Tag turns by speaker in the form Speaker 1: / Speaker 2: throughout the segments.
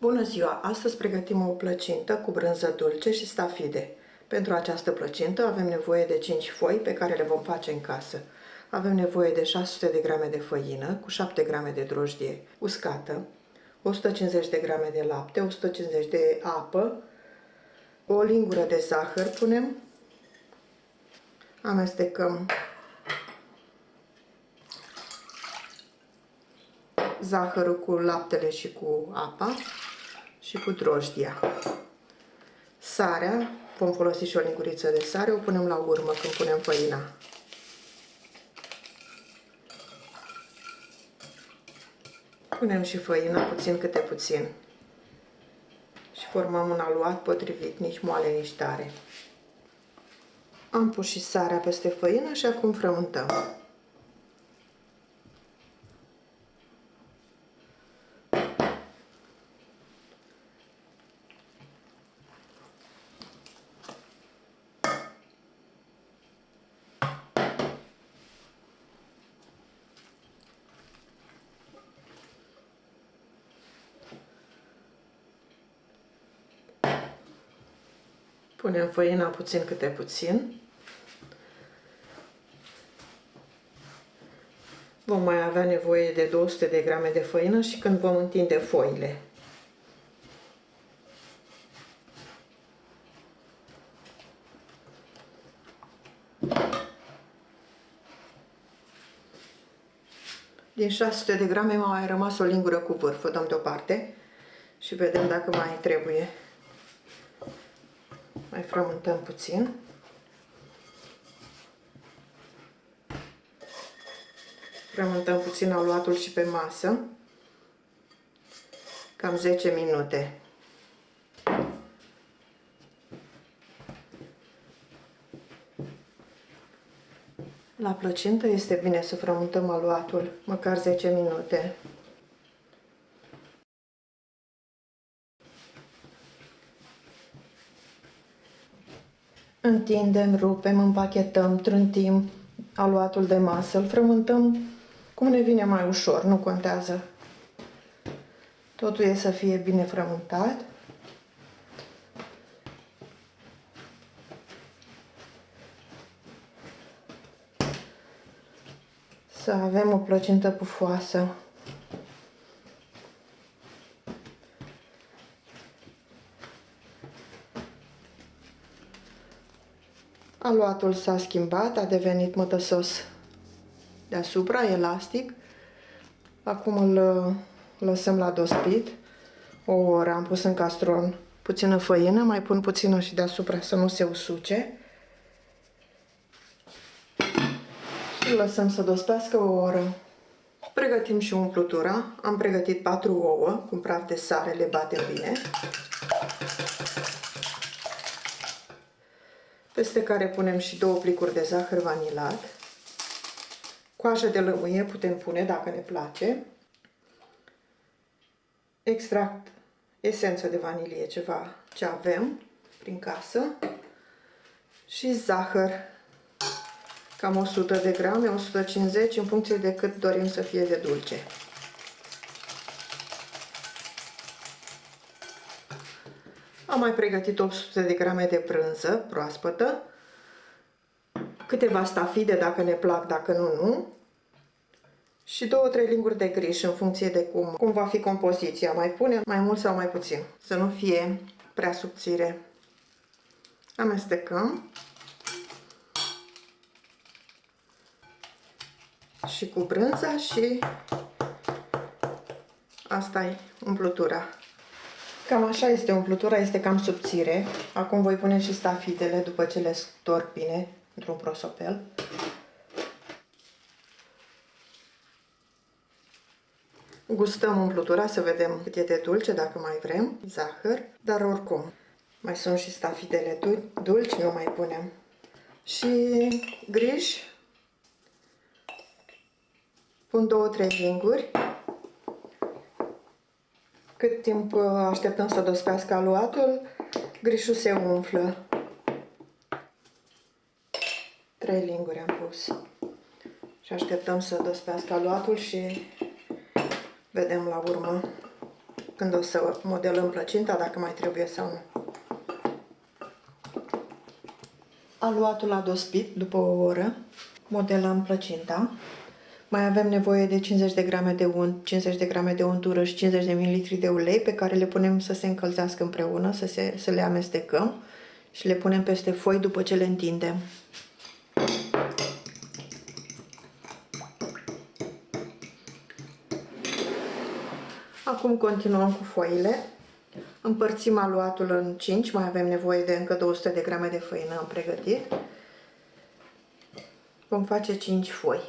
Speaker 1: Bună ziua! Astăzi pregătim o plăcintă cu brânză dulce și stafide. Pentru această plăcintă avem nevoie de 5 foi pe care le vom face în casă. Avem nevoie de 600 de grame de făină cu 7 grame de drojdie uscată, 150 de grame de lapte, 150 de apă, o lingură de zahăr punem, amestecăm zahărul cu laptele și cu apa și cu drojdia. Sarea, vom folosi și o linguriță de sare, o punem la urmă când punem făina. Punem și făina puțin câte puțin și formăm un aluat potrivit, nici moale, nici tare. Am pus și sarea peste făină și acum frământăm. Punem făina puțin câte puțin. Vom mai avea nevoie de 200 de grame de făină și când vom întinde foile. Din 600 de grame m-a mai rămas o lingură cu vârf. O dăm deoparte și vedem dacă mai trebuie. Mai frământăm puțin. Frământăm puțin aluatul și pe masă. Cam 10 minute. La plăcintă este bine să frământăm aluatul măcar 10 minute. Întindem, rupem, împachetăm, trântim aluatul de masă, îl frământăm cum ne vine mai ușor, nu contează. Totul e să fie bine frământat. Să avem o plăcintă pufoasă. Aluatul s-a schimbat, a devenit mătăsos deasupra, elastic. Acum îl lăsăm la dospit o oră. Am pus în castron puțină făină, mai pun puțină și deasupra să nu se usuce. Și îl lăsăm să dospească o oră. Pregătim și umplutura. Am pregătit 4 ouă cu un praf de sare, le batem bine. Peste care punem și 2 plicuri de zahăr vanilat. Coajă de lămâie putem pune dacă ne place. Extract, esență de vanilie, ceva ce avem prin casă. Și zahăr. Cam 100 de grame, 150 în funcție de cât dorim să fie de dulce. Am mai pregătit 800 de grame de brânză proaspătă, câteva stafide dacă ne plac, dacă nu, nu, și 2-3 linguri de griș în funcție de cum va fi compoziția. Mai punem mai mult sau mai puțin, să nu fie prea subțire. Amestecăm și cu brânza și asta e umplutura. Cam așa este umplutura, este cam subțire. Acum voi pune și stafidele după ce le storc bine într-un prosopel. Gustăm umplutura să vedem cât e de dulce, dacă mai vrem, zahăr, dar oricum. Mai sunt și stafidele dulci, nu mai punem. Și griș. Pun 2-3 linguri. Cât timp așteptăm să dospească aluatul, grișul se umflă. 3 linguri am pus. Și așteptăm să dospească aluatul și vedem la urmă când o să modelăm plăcinta, dacă mai trebuie sau nu. Aluatul a dospit după o oră. Modelăm plăcinta. Mai avem nevoie de 50 de grame de unt, 50 de grame de untură și 50 de ml de ulei pe care le punem să se încălzească împreună, să le amestecăm și le punem peste foi după ce le întindem. Acum continuăm cu foile. Împărțim aluatul în 5, mai avem nevoie de încă 200 de grame de făină, am pregătit. Vom face 5 foi.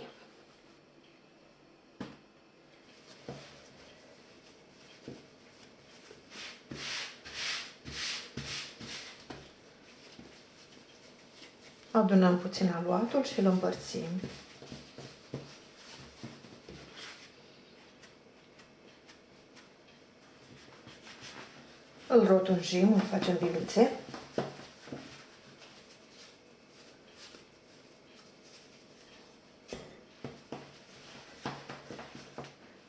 Speaker 1: Adunăm puțin aluatul și îl împărțim. Îl rotunjim, îl facem biluțe.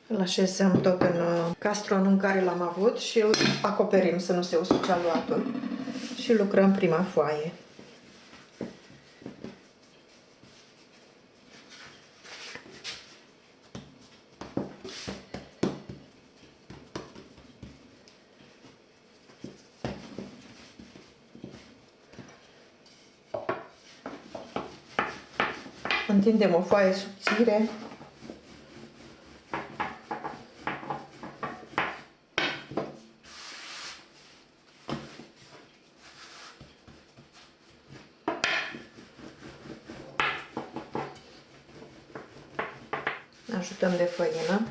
Speaker 1: Îl așezăm tot în castron în care l-am avut și îl acoperim să nu se usuce aluatul. Și lucrăm prima foaie. Întindem o foaie subțire. Ajutăm de făină.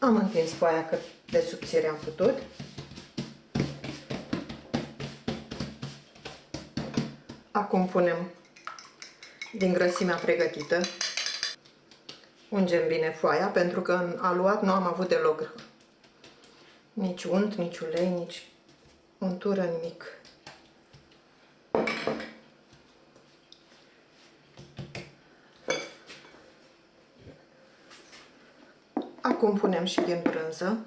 Speaker 1: Am întins foaia cât de subțire am putut. Acum punem din grăsimea pregătită. Ungem bine foaia, pentru că în aluat nu am avut deloc nici unt, nici ulei, nici untură, nimic. Acum punem și din brânză.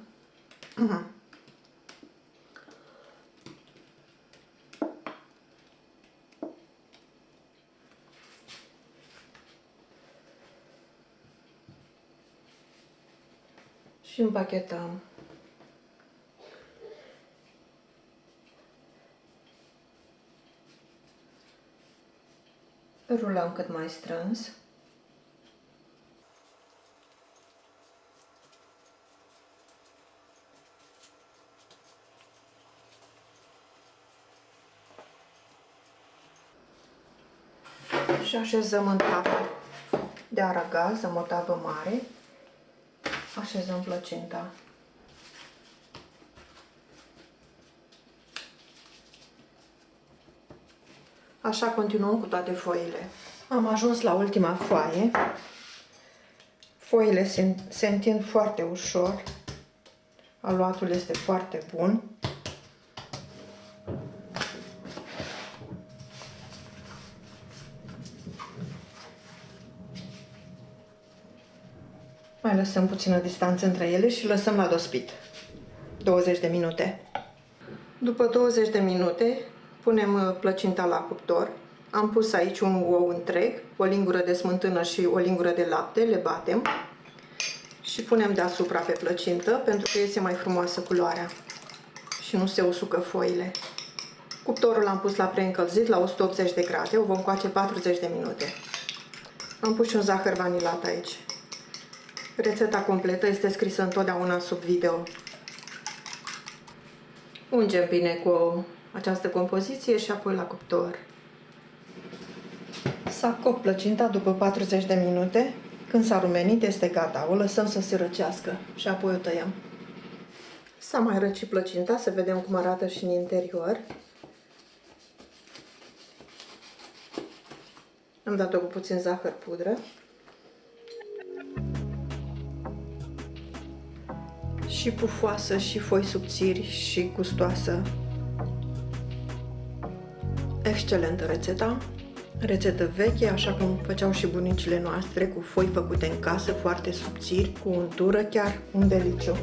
Speaker 1: Și împachetăm. Rulăm cât mai strâns. Și așezăm în tavă de aragaz, în o tavă mare. Așezăm plăcinta. Așa continuăm cu toate foile. Am ajuns la ultima foaie. Foile se întind foarte ușor. Aluatul este foarte bun. Mai lăsăm puțină distanță între ele și lăsăm la dospit. 20 de minute. După 20 de minute punem plăcinta la cuptor. Am pus aici un ou întreg, o lingură de smântână și o lingură de lapte, le batem și punem deasupra pe plăcintă pentru că iese mai frumoasă culoarea și nu se usucă foile. Cuptorul l-am pus la preîncălzit la 180 de grade, o vom coace 40 de minute. Am pus și un zahăr vanilat aici. Rețeta completă este scrisă întotdeauna sub video. Ungem bine cu această compoziție și apoi la cuptor. S-a copt plăcinta după 40 de minute. Când s-a rumenit, este gata. O lăsăm să se răcească și apoi o tăiem. S-a mai răcit plăcinta, să vedem cum arată și în interior. Am dat-o cu puțin zahăr pudră. Și pufoasă, și foi subțiri, și gustoasă. Excelentă rețeta. Rețetă veche, așa cum făceau și bunicile noastre, cu foi făcute în casă, foarte subțiri, cu untură, chiar un deliciu.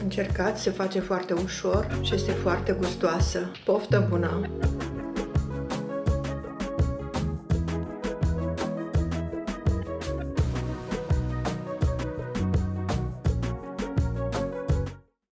Speaker 1: Încercați, se face foarte ușor și este foarte gustoasă. Poftă bună!